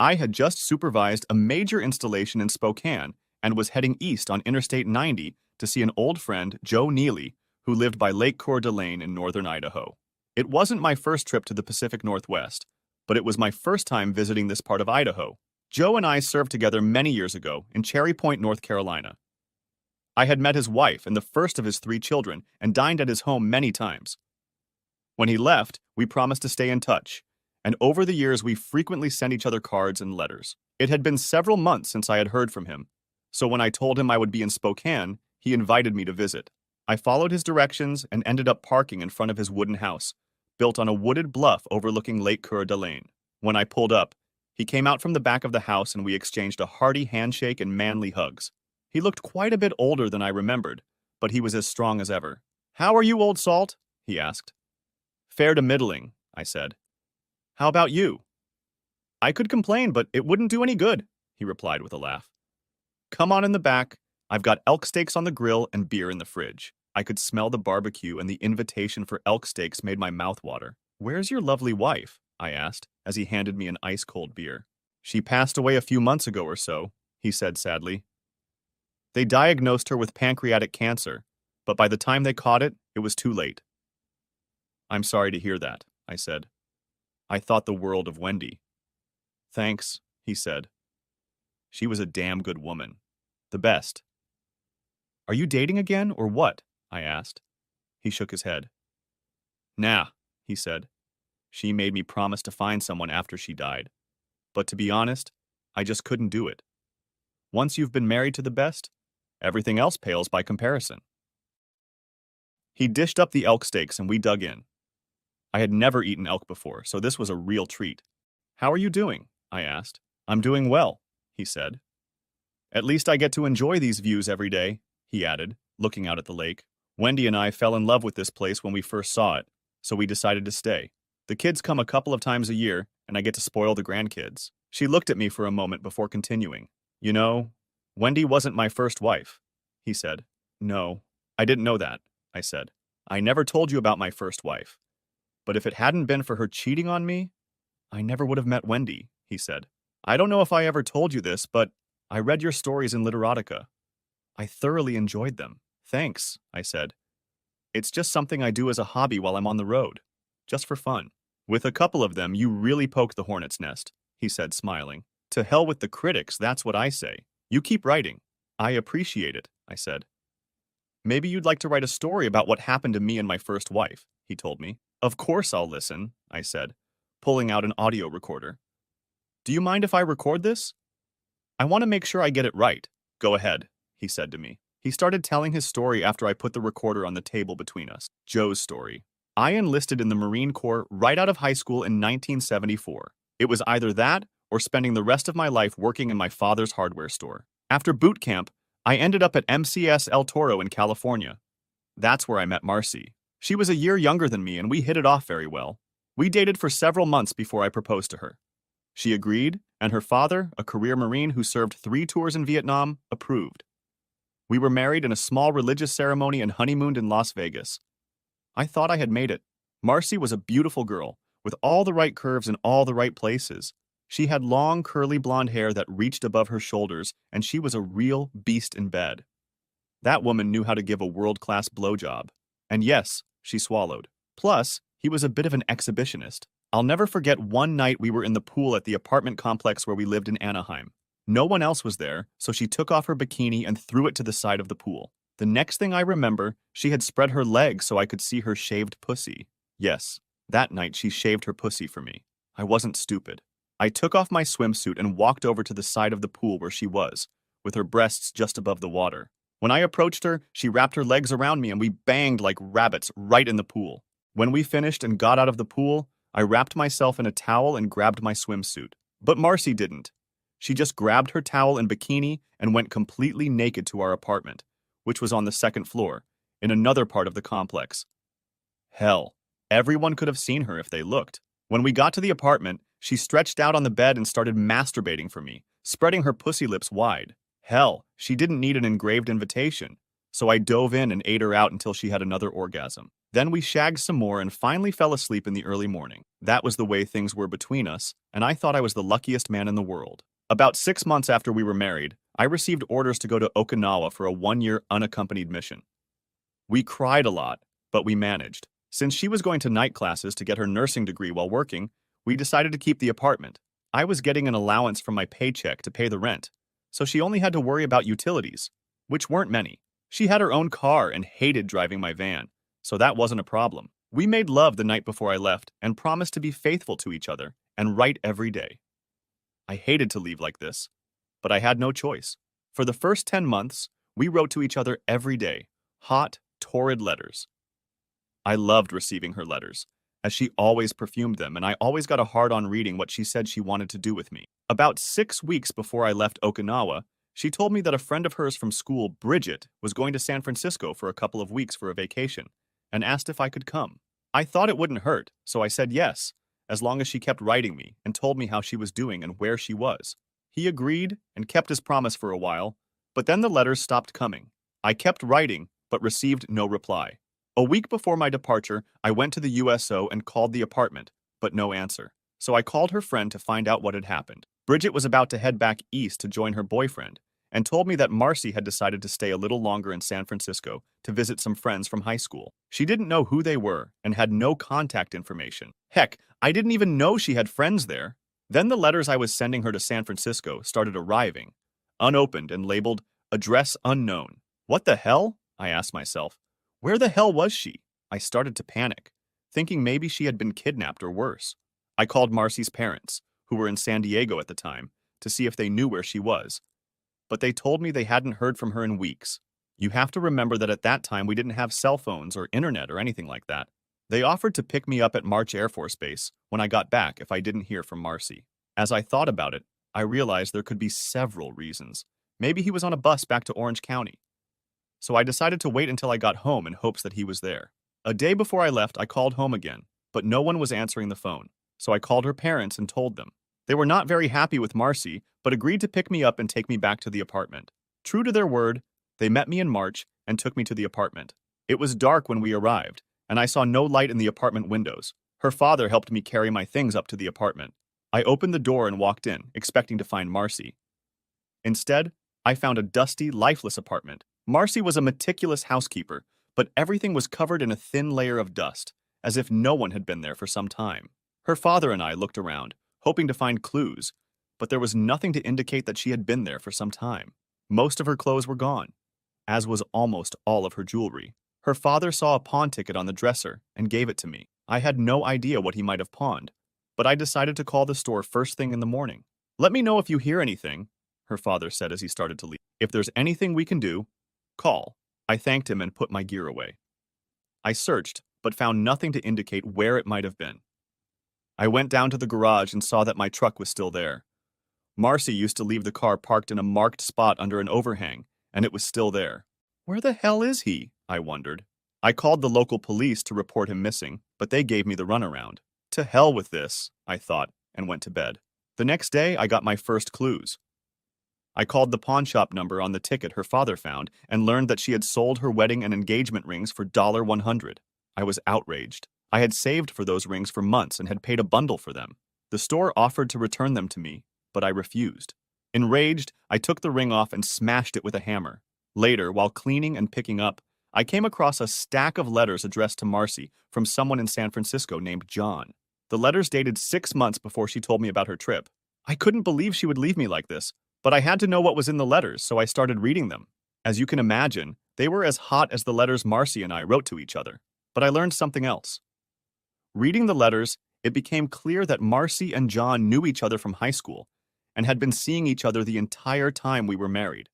I had just supervised a major installation in Spokane and was heading east on Interstate 90 to see an old friend, Joe Neely, who lived by Lake Coeur d'Alene in northern Idaho. It wasn't my first trip to the Pacific Northwest, but it was my first time visiting this part of Idaho. Joe and I served together many years ago in Cherry Point, North Carolina. I had met his wife and the first of his 3 children and dined at his home many times. When he left, we promised to stay in touch, and over the years we frequently sent each other cards and letters. It had been several months since I had heard from him, so when I told him I would be in Spokane, he invited me to visit. I followed his directions and ended up parking in front of his wooden house, built on a wooded bluff overlooking Lake Coeur d'Alene. When I pulled up, he came out from the back of the house and we exchanged a hearty handshake and manly hugs. He looked quite a bit older than I remembered, but he was as strong as ever. "How are you, old salt?" he asked. "Fair to middling," I said. "How about you?" "I could complain, but it wouldn't do any good," he replied with a laugh. "Come on in the back. I've got elk steaks on the grill and beer in the fridge." I could smell the barbecue, and the invitation for elk steaks made my mouth water. "Where's your lovely wife?" I asked, as he handed me an ice-cold beer. "She passed away a few months ago or so," he said sadly. "They diagnosed her with pancreatic cancer, but by the time they caught it, it was too late." "I'm sorry to hear that," I said. "I thought the world of Wendy." "Thanks," he said. "She was a damn good woman. The best." "Are you dating again, or what?" I asked. He shook his head. "Nah," he said. "She made me promise to find someone after she died. But to be honest, I just couldn't do it. Once you've been married to the best, everything else pales by comparison." He dished up the elk steaks and we dug in. I had never eaten elk before, so this was a real treat. "How are you doing?" I asked. "I'm doing well," he said. "At least I get to enjoy these views every day," he added, looking out at the lake. "Wendy and I fell in love with this place when we first saw it, so we decided to stay. The kids come a couple of times a year, and I get to spoil the grandkids." She looked at me for a moment before continuing. "You know, Wendy wasn't my first wife," he said. "No, I didn't know that," I said. "I never told you about my first wife. But if it hadn't been for her cheating on me, I never would have met Wendy," he said. "I don't know if I ever told you this, but I read your stories in Literotica. I thoroughly enjoyed them." "Thanks," I said. "It's just something I do as a hobby while I'm on the road, just for fun." "With a couple of them, you really poked the hornet's nest," he said, smiling. "To hell with the critics, that's what I say. You keep writing." "I appreciate it," I said. "Maybe you'd like to write a story about what happened to me and my first wife," he told me. "Of course I'll listen," I said, pulling out an audio recorder. "Do you mind if I record this? I want to make sure I get it right." "Go ahead," he said to me. He started telling his story after I put the recorder on the table between us. Joe's story. "I enlisted in the Marine Corps right out of high school in 1974. It was either that or spending the rest of my life working in my father's hardware store. After boot camp, I ended up at MCS El Toro in California. That's where I met Marcy. She was a year younger than me and we hit it off very well. We dated for several months before I proposed to her. She agreed, and her father, a career Marine who served 3 tours in Vietnam, approved. We were married in a small religious ceremony and honeymooned in Las Vegas. I thought I had made it. Marcy was a beautiful girl, with all the right curves in all the right places. She had long, curly blonde hair that reached above her shoulders, and she was a real beast in bed. That woman knew how to give a world-class blowjob. And yes, she swallowed. Plus, he was a bit of an exhibitionist. I'll never forget one night we were in the pool at the apartment complex where we lived in Anaheim. No one else was there, so she took off her bikini and threw it to the side of the pool. The next thing I remember, she had spread her legs so I could see her shaved pussy. Yes, that night she shaved her pussy for me. I wasn't stupid. I took off my swimsuit and walked over to the side of the pool where she was, with her breasts just above the water. When I approached her, she wrapped her legs around me and we banged like rabbits right in the pool. When we finished and got out of the pool, I wrapped myself in a towel and grabbed my swimsuit. But Marcy didn't. She just grabbed her towel and bikini and went completely naked to our apartment, which was on the 2nd floor, in another part of the complex. Hell, everyone could have seen her if they looked. When we got to the apartment, she stretched out on the bed and started masturbating for me, spreading her pussy lips wide. Hell, she didn't need an engraved invitation, so I dove in and ate her out until she had another orgasm. Then we shagged some more and finally fell asleep in the early morning. That was the way things were between us, and I thought I was the luckiest man in the world. About 6 months after we were married, I received orders to go to Okinawa for a 1-year unaccompanied mission. We cried a lot, but we managed. Since she was going to night classes to get her nursing degree while working, we decided to keep the apartment. I was getting an allowance from my paycheck to pay the rent, so she only had to worry about utilities, which weren't many. She had her own car and hated driving my van, so that wasn't a problem. We made love the night before I left and promised to be faithful to each other and write every day. I hated to leave like this, but I had no choice. For the first 10 months, we wrote to each other every day, hot, torrid letters. I loved receiving her letters, as she always perfumed them, and I always got a hard-on reading what she said she wanted to do with me. About 6 weeks before I left Okinawa, she told me that a friend of hers from school, Bridget, was going to San Francisco for a couple of weeks for a vacation, and asked if I could come. I thought it wouldn't hurt, so I said yes, as long as she kept writing me and told me how she was doing and where she was. He agreed and kept his promise for a while, but then the letters stopped coming. I kept writing, but received no reply. A week before my departure, I went to the USO and called the apartment, but no answer. So I called her friend to find out what had happened. Bridget was about to head back east to join her boyfriend, and told me that Marcy had decided to stay a little longer in San Francisco to visit some friends from high school. She didn't know who they were and had no contact information. Heck, I didn't even know she had friends there. Then the letters I was sending her to San Francisco started arriving, unopened and labeled address unknown. What the hell? I asked myself. Where the hell was she? I started to panic, thinking maybe she had been kidnapped or worse. I called Marcy's parents, who were in San Diego at the time, to see if they knew where she was. But they told me they hadn't heard from her in weeks. You have to remember that at that time we didn't have cell phones or internet or anything like that. They offered to pick me up at March Air Force Base when I got back if I didn't hear from Marcy. As I thought about it, I realized there could be several reasons. Maybe he was on a bus back to Orange County. So I decided to wait until I got home in hopes that he was there. A day before I left, I called home again, but no one was answering the phone. So I called her parents and told them. They were not very happy with Marcy, but agreed to pick me up and take me back to the apartment. True to their word, they met me in March and took me to the apartment. It was dark when we arrived, and I saw no light in the apartment windows. Her father helped me carry my things up to the apartment. I opened the door and walked in, expecting to find Marcy. Instead, I found a dusty, lifeless apartment. Marcy was a meticulous housekeeper, but everything was covered in a thin layer of dust, as if no one had been there for some time. Her father and I looked around, hoping to find clues, but there was nothing to indicate that she had been there for some time. Most of her clothes were gone, as was almost all of her jewelry. Her father saw a pawn ticket on the dresser and gave it to me. I had no idea what he might have pawned, but I decided to call the store first thing in the morning. Let me know if you hear anything, her father said as he started to leave. If there's anything we can do, call. I thanked him and put my gear away. I searched, but found nothing to indicate where it might have been. I went down to the garage and saw that my truck was still there. Marcy used to leave the car parked in a marked spot under an overhang, and it was still there. Where the hell is he? I wondered. I called the local police to report him missing, but they gave me the runaround. To hell with this, I thought, and went to bed. The next day, I got my first clues. I called the pawnshop number on the ticket her father found and learned that she had sold her wedding and engagement rings for $100. I was outraged. I had saved for those rings for months and had paid a bundle for them. The store offered to return them to me, but I refused. Enraged, I took the ring off and smashed it with a hammer. Later, while cleaning and picking up, I came across a stack of letters addressed to Marcy from someone in San Francisco named John. The letters dated 6 months before she told me about her trip. I couldn't believe she would leave me like this, but I had to know what was in the letters, so I started reading them. As you can imagine, they were as hot as the letters Marcy and I wrote to each other. But I learned something else. Reading the letters, it became clear that Marcy and John knew each other from high school and had been seeing each other the entire time we were married,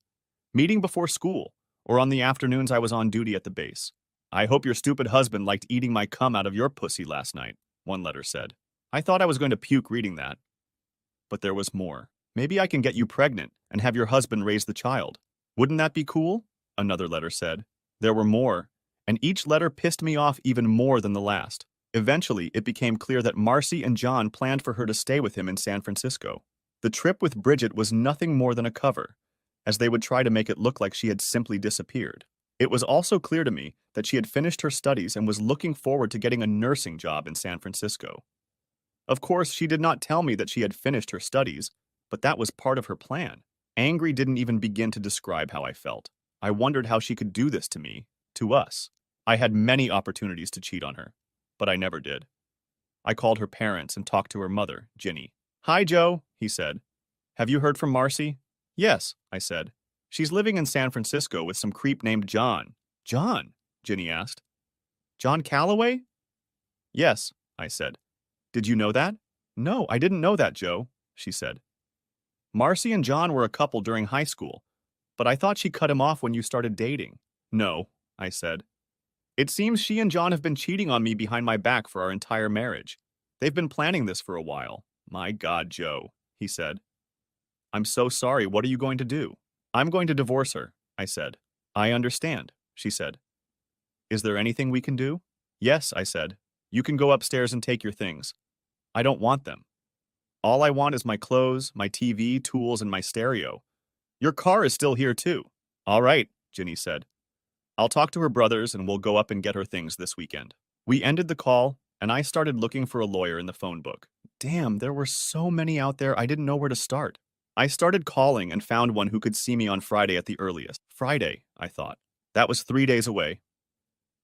meeting before school or on the afternoons I was on duty at the base. I hope your stupid husband liked eating my cum out of your pussy last night, one letter said. I thought I was going to puke reading that. But there was more. Maybe I can get you pregnant and have your husband raise the child. Wouldn't that be cool? Another letter said. There were more, and each letter pissed me off even more than the last. Eventually, it became clear that Marcy and John planned for her to stay with him in San Francisco. The trip with Bridget was nothing more than a cover, as they would try to make it look like she had simply disappeared. It was also clear to me that she had finished her studies and was looking forward to getting a nursing job in San Francisco. Of course, she did not tell me that she had finished her studies, but that was part of her plan. Angry didn't even begin to describe how I felt. I wondered how she could do this to me, to us. I had many opportunities to cheat on her, but I never did. I called her parents and talked to her mother, Ginny. "Hi, Joe," he said. "Have you heard from Marcy?" "Yes," I said. "She's living in San Francisco with some creep named John." "John?" Ginny asked. "John Calloway?" "Yes," I said. "Did you know that?" "No, I didn't know that, Joe," she said. "Marcy and John were a couple during high school, but I thought she cut him off when you started dating." "No," I said. "It seems she and John have been cheating on me behind my back for our entire marriage. They've been planning this for a while." "My God, Joe," he said. "I'm so sorry. What are you going to do?" "I'm going to divorce her," I said. "I understand," she said. "Is there anything we can do?" "Yes," I said. "You can go upstairs and take your things." "I don't want them. All I want is my clothes, my TV, tools, and my stereo. Your car is still here, too." "All right," Ginny said. "I'll talk to her brothers and we'll go up and get her things this weekend." We ended the call, and I started looking for a lawyer in the phone book. Damn, there were so many out there I didn't know where to start. I started calling and found one who could see me on Friday at the earliest. Friday, I thought. That was 3 days away.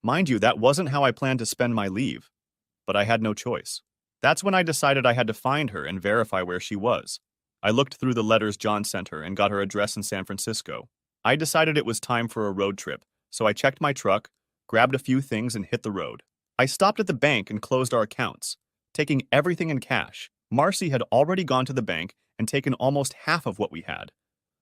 Mind you, that wasn't how I planned to spend my leave, but I had no choice. That's when I decided I had to find her and verify where she was. I looked through the letters John sent her and got her address in San Francisco. I decided it was time for a road trip, so I checked my truck, grabbed a few things, and hit the road. I stopped at the bank and closed our accounts, taking everything in cash. Marcy had already gone to the bank and taken almost half of what we had,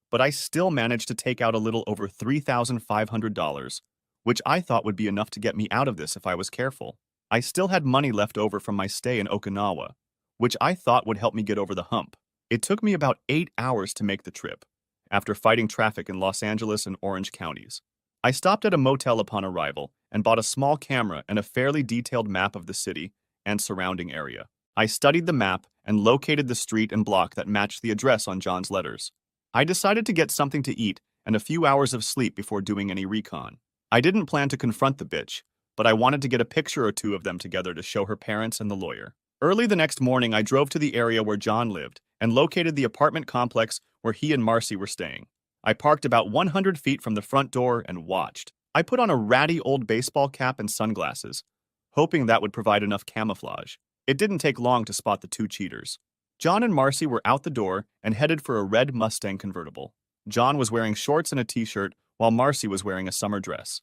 but I still managed to take out a little over $3,500, which I thought would be enough to get me out of this if I was careful. I still had money left over from my stay in Okinawa, which I thought would help me get over the hump. It took me about 8 hours to make the trip, after fighting traffic in Los Angeles and Orange counties. I stopped at a motel upon arrival and bought a small camera and a fairly detailed map of the city and surrounding area. I studied the map and located the street and block that matched the address on John's letters. I decided to get something to eat and a few hours of sleep before doing any recon. I didn't plan to confront the bitch, but I wanted to get a picture or two of them together to show her parents and the lawyer. Early the next morning, I drove to the area where John lived and located the apartment complex where he and Marcy were staying. I parked about 100 feet from the front door and watched. I put on a ratty old baseball cap and sunglasses, hoping that would provide enough camouflage. It didn't take long to spot the two cheaters. John and Marcy were out the door and headed for a red Mustang convertible. John was wearing shorts and a t-shirt, while Marcy was wearing a summer dress.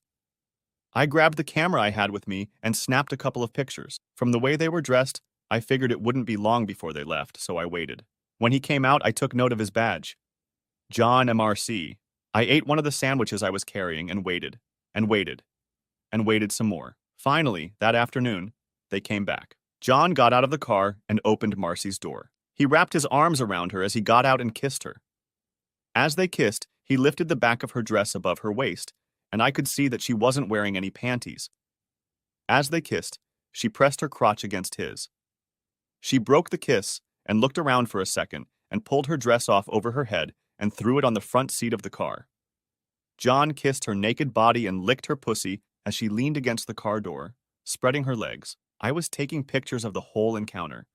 I grabbed the camera I had with me and snapped a couple of pictures. From the way they were dressed, I figured it wouldn't be long before they left, so I waited. When he came out, I took note of his badge. John MRC. I ate one of the sandwiches I was carrying and waited, and waited, and waited some more. Finally, that afternoon, they came back. John got out of the car and opened Marcy's door. He wrapped his arms around her as he got out and kissed her. As they kissed, he lifted the back of her dress above her waist, and I could see that she wasn't wearing any panties. As they kissed, she pressed her crotch against his. She broke the kiss and looked around for a second and pulled her dress off over her head and threw it on the front seat of the car. John kissed her naked body and licked her pussy as she leaned against the car door, spreading her legs. I was taking pictures of the whole encounter,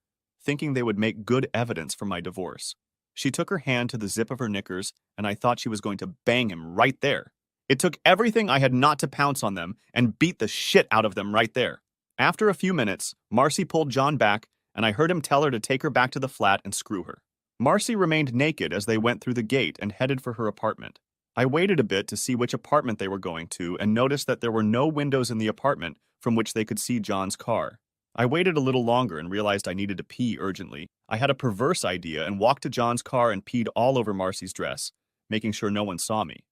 thinking they would make good evidence for my divorce. She took her hand to the zip of her knickers, and I thought she was going to bang him right there. It took everything I had not to pounce on them and beat the shit out of them right there. After a few minutes, Marcy pulled John back, and I heard him tell her to take her back to the flat and screw her. Marcy remained naked as they went through the gate and headed for her apartment. I waited a bit to see which apartment they were going to and noticed that there were no windows in the apartment from which they could see John's car. I waited a little longer and realized I needed to pee urgently. I had a perverse idea and walked to John's car and peed all over Marcy's dress, making sure no one saw me.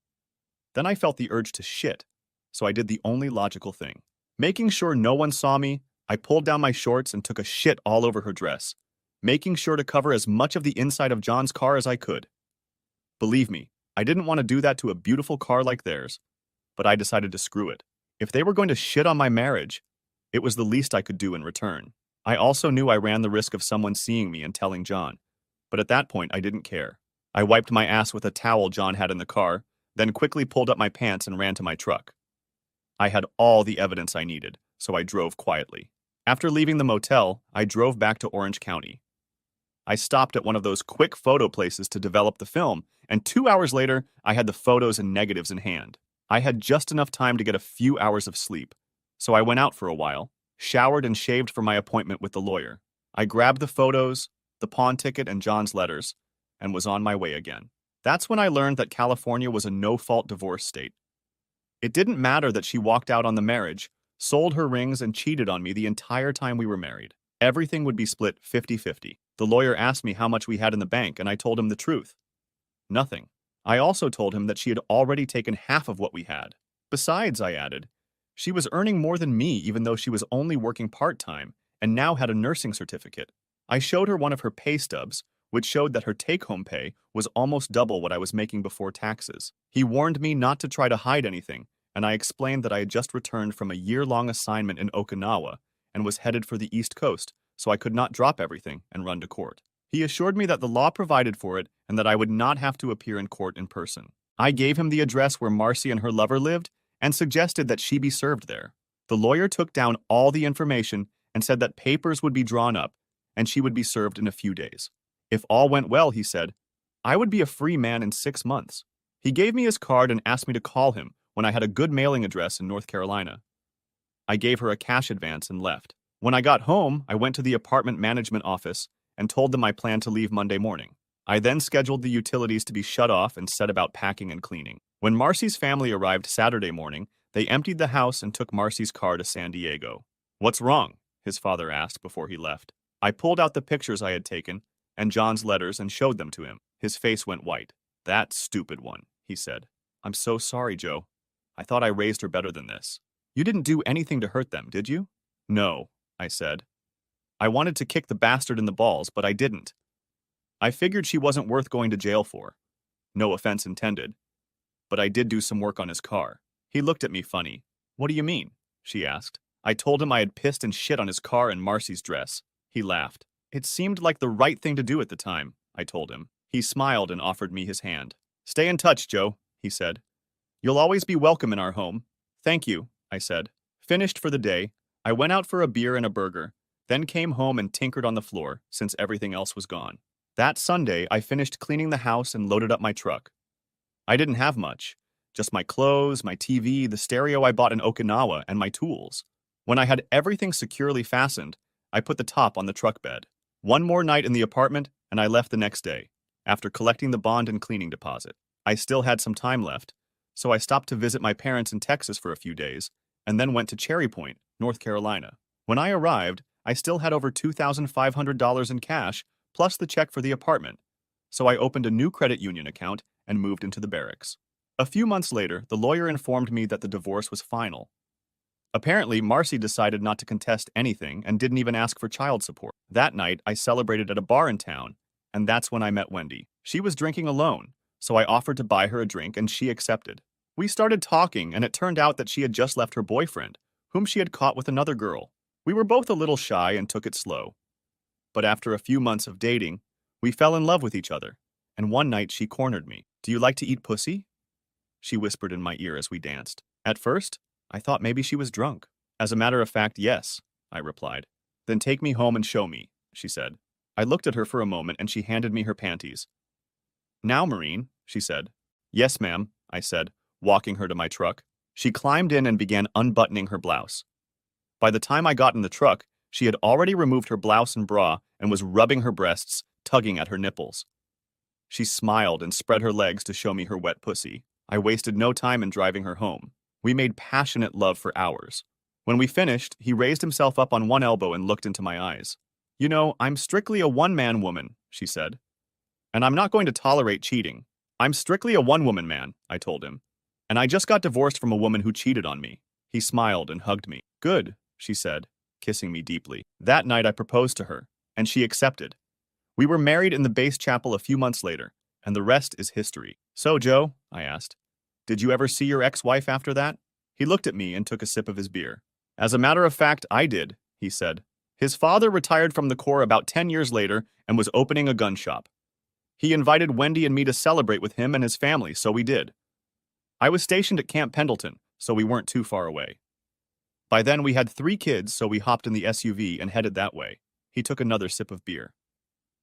Then I felt the urge to shit, so I did the only logical thing. Making sure no one saw me, I pulled down my shorts and took a shit all over her dress, making sure to cover as much of the inside of John's car as I could. Believe me, I didn't want to do that to a beautiful car like theirs, but I decided to screw it. If they were going to shit on my marriage, it was the least I could do in return. I also knew I ran the risk of someone seeing me and telling John, but at that point I didn't care. I wiped my ass with a towel John had in the car, then quickly pulled up my pants and ran to my truck. I had all the evidence I needed, so I drove quietly. After leaving the motel, I drove back to Orange County. I stopped at one of those quick photo places to develop the film, and 2 hours later, I had the photos and negatives in hand. I had just enough time to get a few hours of sleep, so I went out for a while, showered and shaved for my appointment with the lawyer. I grabbed the photos, the pawn ticket, and John's letters, and was on my way again. That's when I learned that California was a no-fault divorce state. It didn't matter that she walked out on the marriage, sold her rings, and cheated on me the entire time we were married. Everything would be split 50-50. The lawyer asked me how much we had in the bank, and I told him the truth. Nothing. I also told him that she had already taken half of what we had. Besides, I added, she was earning more than me even though she was only working part-time and now had a nursing certificate. I showed her one of her pay stubs, which showed that her take-home pay was almost double what I was making before taxes. He warned me not to try to hide anything, and I explained that I had just returned from a year-long assignment in Okinawa and was headed for the East Coast, so I could not drop everything and run to court. He assured me that the law provided for it and that I would not have to appear in court in person. I gave him the address where Marcy and her lover lived and suggested that she be served there. The lawyer took down all the information and said that papers would be drawn up and she would be served in a few days. If all went well, he said, I would be a free man in 6 months. He gave me his card and asked me to call him when I had a good mailing address in North Carolina. I gave her a cash advance and left. When I got home, I went to the apartment management office and told them I planned to leave Monday morning. I then scheduled the utilities to be shut off and set about packing and cleaning. When Marcy's family arrived Saturday morning, they emptied the house and took Marcy's car to San Diego. What's wrong? His father asked before he left. I pulled out the pictures I had taken and John's letters and showed them to him. His face went white. That stupid one, he said. I'm so sorry, Joe. I thought I raised her better than this. You didn't do anything to hurt them, did you? No, I said. I wanted to kick the bastard in the balls, but I didn't. I figured she wasn't worth going to jail for. No offense intended. But I did do some work on his car. He looked at me funny. What do you mean? She asked. I told him I had pissed and shit on his car and Marcy's dress. He laughed. It seemed like the right thing to do at the time, I told him. He smiled and offered me his hand. Stay in touch, Joe, he said. You'll always be welcome in our home. Thank you, I said. Finished for the day, I went out for a beer and a burger, then came home and tinkered on the floor, since everything else was gone. That Sunday, I finished cleaning the house and loaded up my truck. I didn't have much, just my clothes, my TV, the stereo I bought in Okinawa, and my tools. When I had everything securely fastened, I put the top on the truck bed. One more night in the apartment, and I left the next day, after collecting the bond and cleaning deposit. I still had some time left, so I stopped to visit my parents in Texas for a few days, and then went to Cherry Point, North Carolina. When I arrived, I still had over $2,500 in cash, plus the check for the apartment, so I opened a new credit union account and moved into the barracks. A few months later, the lawyer informed me that the divorce was final. Apparently, Marcy decided not to contest anything and didn't even ask for child support. That night, I celebrated at a bar in town, and that's when I met Wendy. She was drinking alone, so I offered to buy her a drink and she accepted. We started talking, and it turned out that she had just left her boyfriend, whom she had caught with another girl. We were both a little shy and took it slow. But after a few months of dating, we fell in love with each other, and one night she cornered me. Do you like to eat pussy? She whispered in my ear as we danced. At first, I thought maybe she was drunk. As a matter of fact, yes, I replied. Then take me home and show me, she said. I looked at her for a moment and she handed me her panties. Now, Maureen, she said. Yes, ma'am, I said, walking her to my truck. She climbed in and began unbuttoning her blouse. By the time I got in the truck, she had already removed her blouse and bra and was rubbing her breasts, tugging at her nipples. She smiled and spread her legs to show me her wet pussy. I wasted no time in driving her home. We made passionate love for hours. When we finished, he raised himself up on one elbow and looked into my eyes. You know, I'm strictly a one-man woman, she said. And I'm not going to tolerate cheating. I'm strictly a one-woman man, I told him. And I just got divorced from a woman who cheated on me. He smiled and hugged me. Good, she said, kissing me deeply. That night I proposed to her, and she accepted. We were married in the base chapel a few months later, and the rest is history. So, Joe, I asked, did you ever see your ex-wife after that? He looked at me and took a sip of his beer. As a matter of fact, I did, he said. His father retired from the Corps about 10 years later and was opening a gun shop. He invited Wendy and me to celebrate with him and his family, so we did. I was stationed at Camp Pendleton, so we weren't too far away. By then, we had 3 kids, so we hopped in the SUV and headed that way. He took another sip of beer.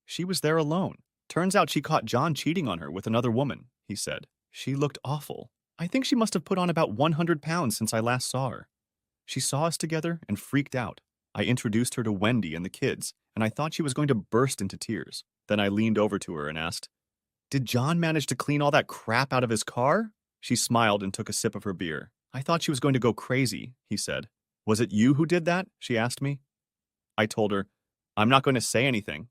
She was there alone. Turns out she caught John cheating on her with another woman, he said. She looked awful. I think she must have put on about 100 pounds since I last saw her. She saw us together and freaked out. I introduced her to Wendy and the kids, and I thought she was going to burst into tears. Then I leaned over to her and asked, "Did John manage to clean all that crap out of his car?" She smiled and took a sip of her beer. I thought she was going to go crazy, he said. "Was it you who did that?" she asked me. I told her, "I'm not going to say anything,"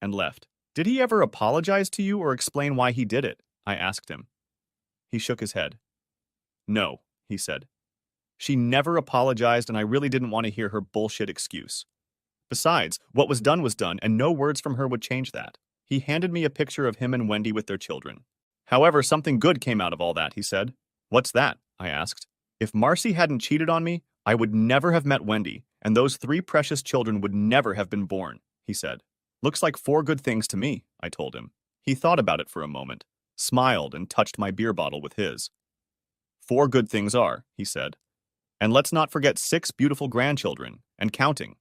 and left. "Did he ever apologize to you or explain why he did it?" I asked him. He shook his head. "No," he said. "She never apologized, and I really didn't want to hear her bullshit excuse. Besides, what was done, and no words from her would change that." He handed me a picture of him and Wendy with their children. "However, something good came out of all that," he said. "What's that?" I asked. "If Marcy hadn't cheated on me, I would never have met Wendy, and those 3 precious children would never have been born," he said. "Looks like 4 good things to me," I told him. He thought about it for a moment, smiled, and touched my beer bottle with his. "4 good things are," he said. "And let's not forget 6 beautiful grandchildren, and counting."